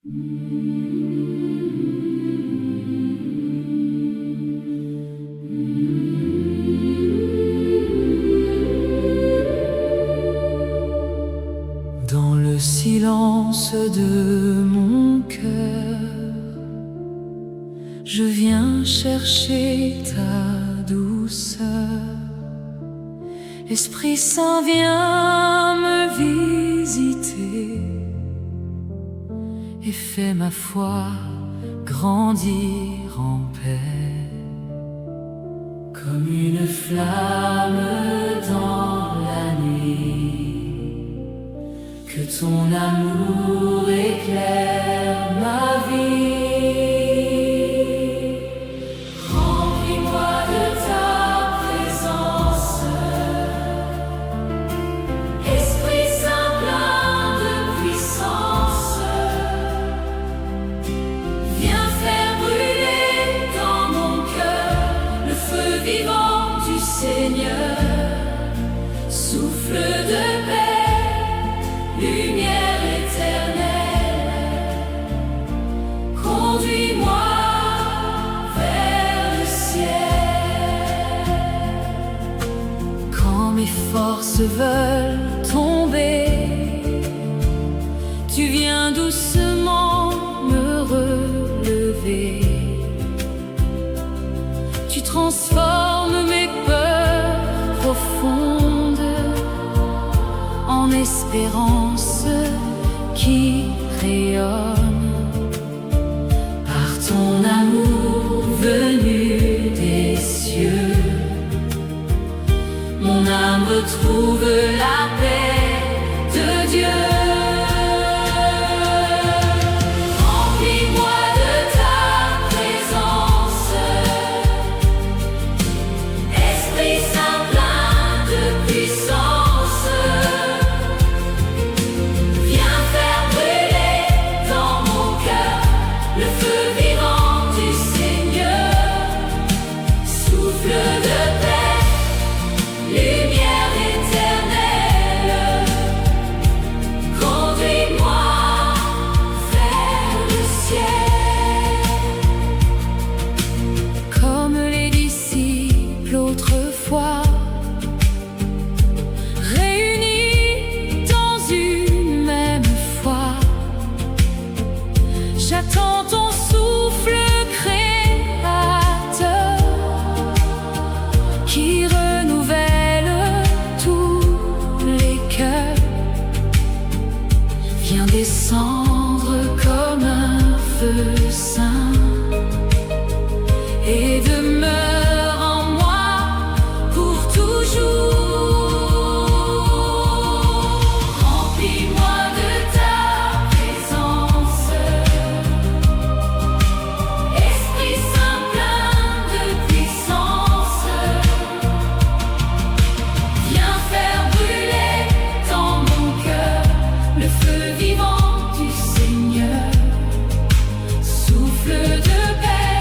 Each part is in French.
Dans le silence de mon cœur, je viens chercher ta douceur. Esprit Saint, viens me visiter et fais ma foi grandir en paix. Comme une flamme dans la nuit, que ton amour éclaire ma vie. Remplis-moi de ta présence, Esprit Saint plein de puissance. Viens faire brûler dans mon cœur le feu vivant du Seigneur. Souffle de paix, lumière éternelle, conduis-moi vers le ciel. Quand mes forces veulent tomber, tu viens doucement me relever. Tu transformes mes peurs profondes en espérance qui rayonne par ton amour venu des cieux. Mon âme retrouve la paix de Dieu. Remplis-moi de ta présence, Esprit Saint plein de puissance. Viens faire brûler dans mon cœur le feu vivant du Seigneur. Souffle de paix, lumière éternelle, conduis-moi vers le ciel. Comme les disciples autrefois, réunis dans une même foi, j'attends ton souffle créateur qui renouvelle tous les cœurs. Viens descendre comme un feu saint et demeure en moi pour toujours. Remplis-moi de ta présence, Esprit Saint plein de puissance. Viens faire brûler dans mon cœur le feu vivant du Seigneur. Souffle de paix,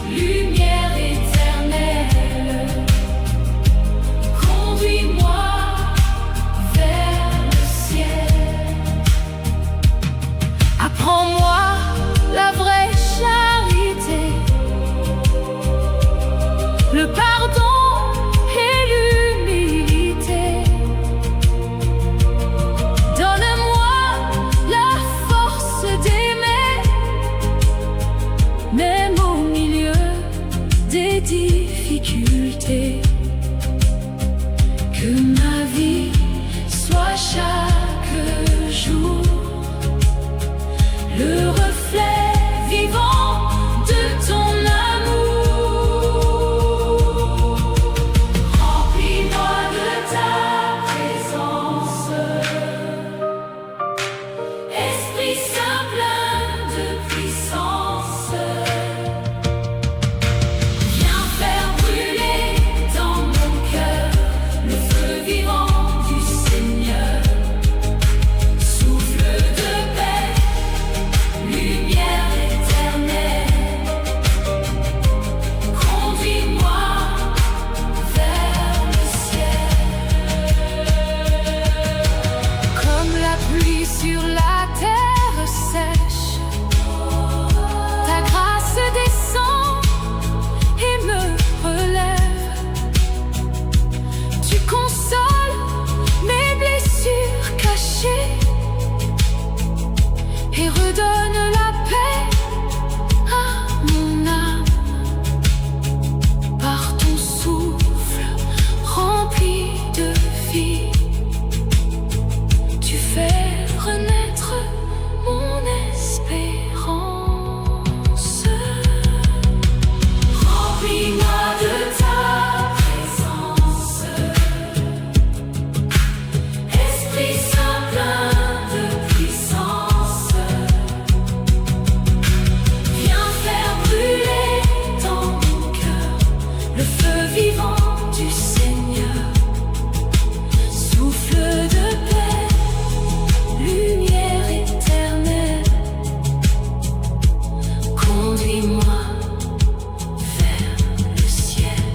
lumière éternelle, conduis-moi vers le ciel. Apprends-moi la vraie charité, le pardon et l'humilité. Donne-moi la force d'aimer, même au milieu des difficultés. Que ma vie soit chaque jour le reflet vivant de ton amour. Remplis-moi de ta présence, Esprit Saint plein de puissance. Viens faire brûler dans et redonne la paix à mon âme. Par ton souffle rempli de vie, tu fais renaître mon espérance. Remplis-moi de ta présence, Esprit Saint plein de puissance. Viens faire brûler dans mon cœur le feu vivant du Seigneur. Souffle de paix, lumière éternelle, conduis-moi vers le ciel.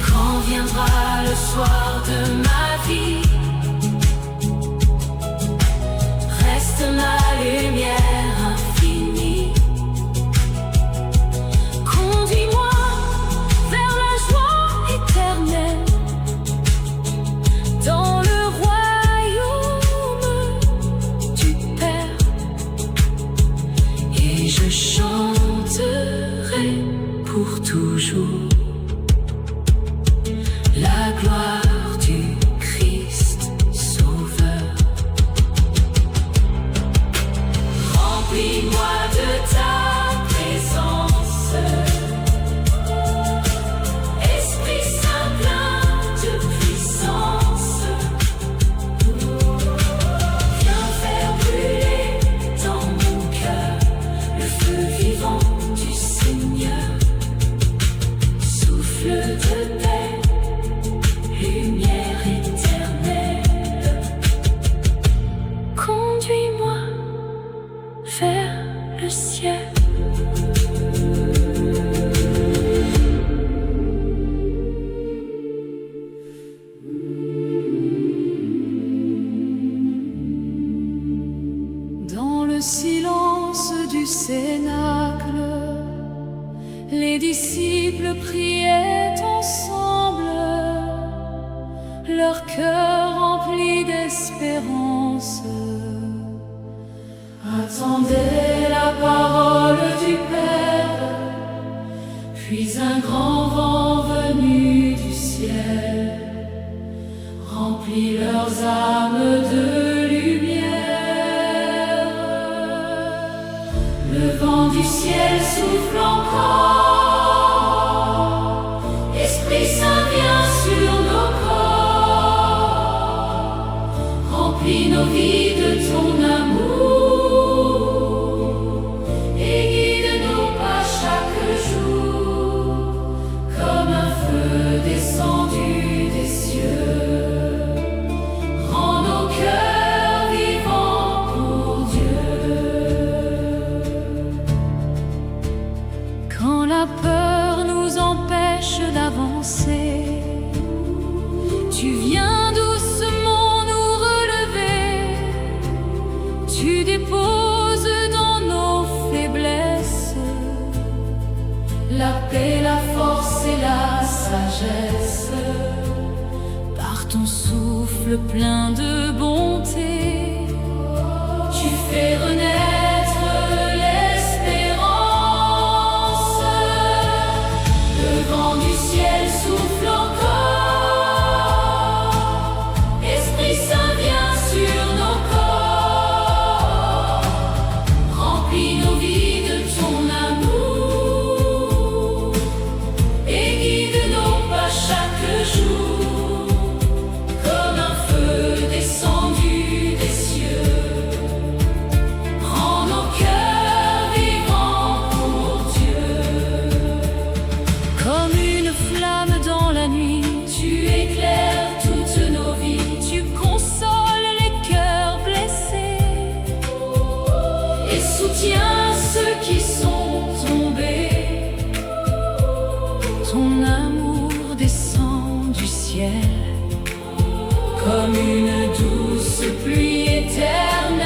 Quand viendra le soir de ma vie, reste ma lumière infinie. Conduis-moi vers la joie éternelle, dans le royaume du Père. Et je chanterai pour toujours la gloire du Christ Sauveur. Remplis-moi de ta présence, Esprit Saint plein de puissance. Viens faire brûler dans mon cœur le feu vivant du Seigneur. Souffle de paix, lumière éternelle, conduis-moi vers le ciel. Dans le silence du cénacle, les disciples priaient ensemble, leur cœur rempli d'espérance. Attendaient la parole du Père, puis un grand vent venu du ciel remplit leurs âmes de lumière. Le vent du ciel souffle encore, Esprit Saint vient sur nos corps, remplis nos vies de ton amour et guide nos pas chaque jour comme un feu descendu des cieux. Rends nos cœurs vivants pour Dieu. Quand la peur nous empêche d'avancer, tu viens doucement nous relever. Tu déposes dans nos faiblesses la paix, la force et la sagesse. Par ton souffle plein de bonté, tu fais renaître l'espérance. Le vent du ciel souffle encore, Esprit Saint vient. comme une douce pluie éternelle.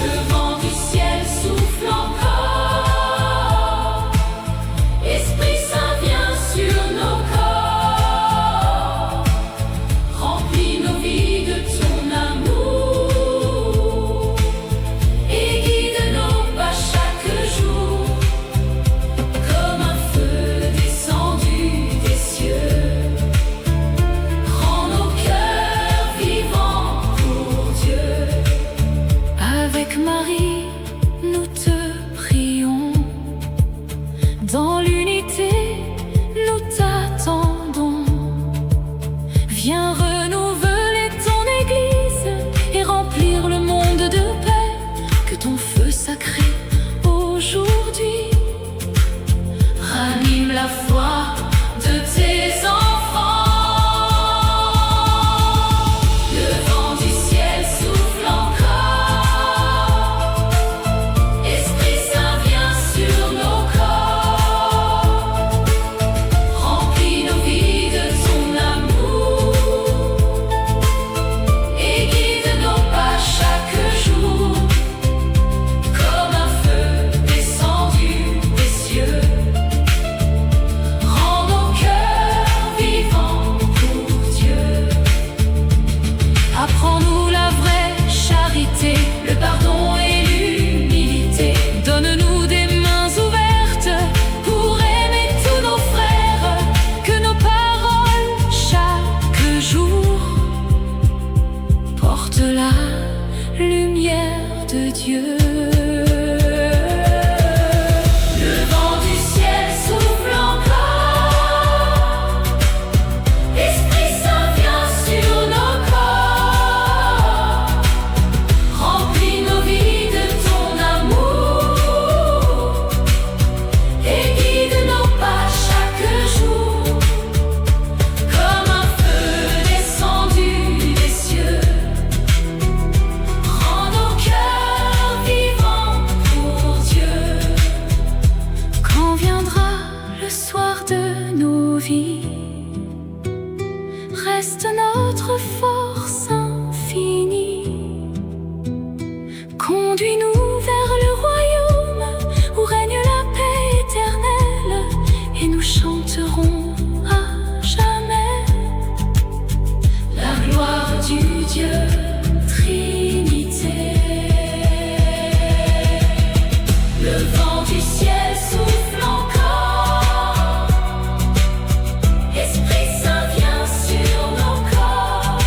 Le vent du ciel souffle encore. Esprit Saint vient sur nos corps, remplit nos vies toute la lumière de Dieu. Le vent du ciel souffle encore. Esprit Saint, viens sur nos corps. Remplis nos vies de ton amour et guide nos pas chaque jour. Comme un feu descendu des cieux, rends nos cœurs vivants pour Dieu. Quand viendra le soir de nos vies, reste notre force infinie. Conduis-nous vers le royaume où règne la paix éternelle, et nous chanterons à jamais La gloire du Dieu Trinité. Le vent du ciel souffle encore. Esprit Saint, viens sur nos corps.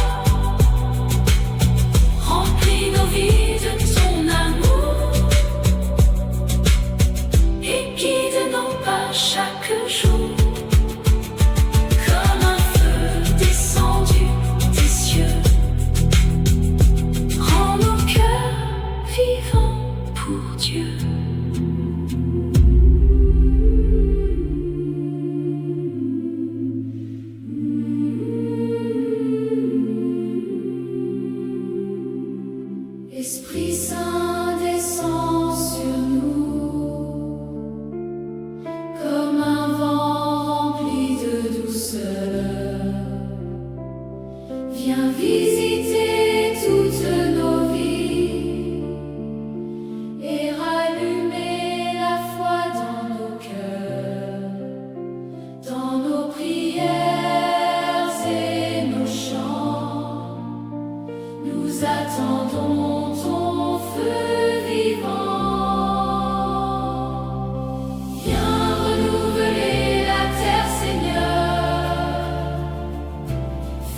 Remplis nos vies de ton amour et guide nos pas chaque jour. Comme un feu descendu des cieux, rends nos cœurs vivants pour Dieu. Esprit Saint, descend sur nous comme un vent rempli de douceur. Viens visiter toutes nos vies et rallumer la foi dans nos cœurs, dans nos prières et nos chants. Nous attendons ton feu vivant. Viens renouveler la terre, Seigneur.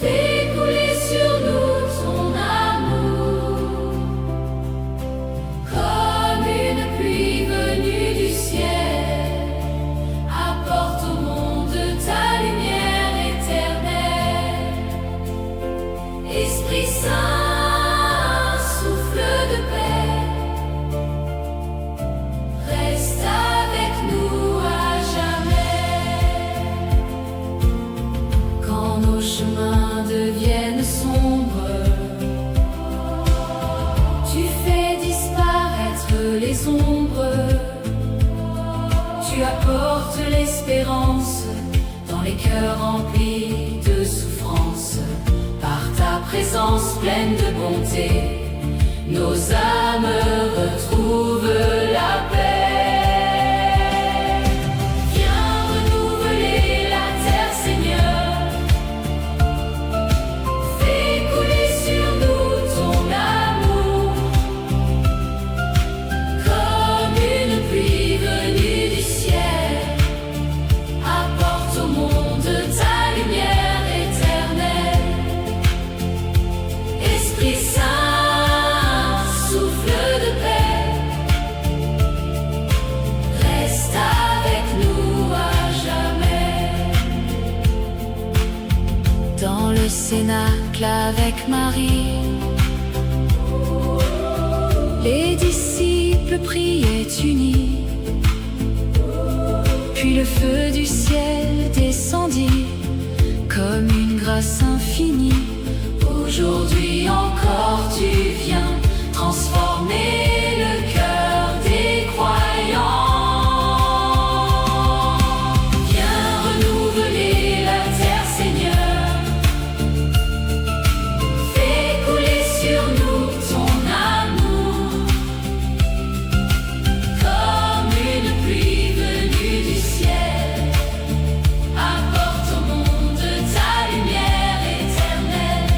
Fais couler sur nous ton amour, comme une pluie venue du ciel. Apporte au monde ta lumière éternelle. Esprit Saint, souffle de paix, reste avec nous à jamais. Quand nos chemins deviennent sombres, tu fais disparaître les ombres. Tu apportes l'espérance dans les cœurs remplis de souffrance. Par ta présence pleine de bonté, nos âmes retrouvent la paix. Viens renouveler la terre, Seigneur. Fais couler sur nous ton amour, comme une pluie venue du ciel. Apporte au monde ta lumière éternelle. Esprit Saint, souffle de paix, reste avec nous à jamais. Dans le cénacle avec Marie, les disciples priaient unis. Puis le feu du ciel descendit comme une grâce infinie. Aujourd'hui encore tu viens transformer le cœur des croyants. Viens renouveler la terre, Seigneur. Fais couler sur nous ton amour, comme une pluie venue du ciel. Apporte au monde ta lumière éternelle.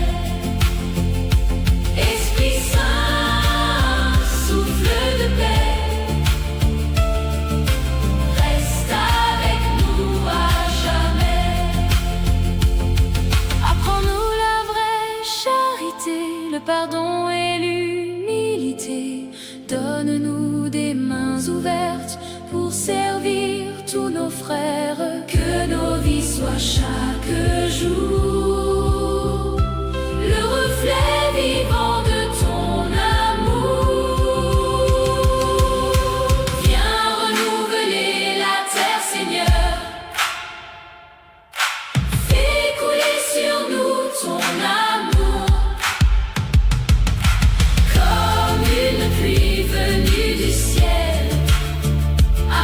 le pardon et l'humilité. Donne-nous des mains ouvertes pour servir tous nos frères. Que nos vies soient chaque jour le reflet vivant de ton amour. Viens renouveler la terre, Seigneur. Fais couler sur nous ton amour comme une pluie venue du ciel.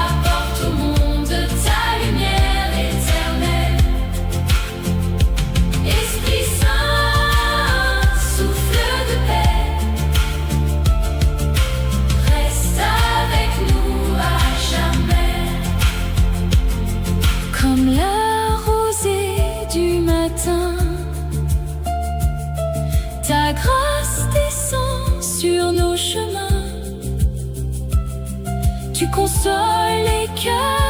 Apporte au monde ta lumière éternelle. Esprit Saint, souffle de paix, reste avec nous à jamais. Comme la rosée du matin, ta grâce descend sur nos chemins. Tu consoles les cœurs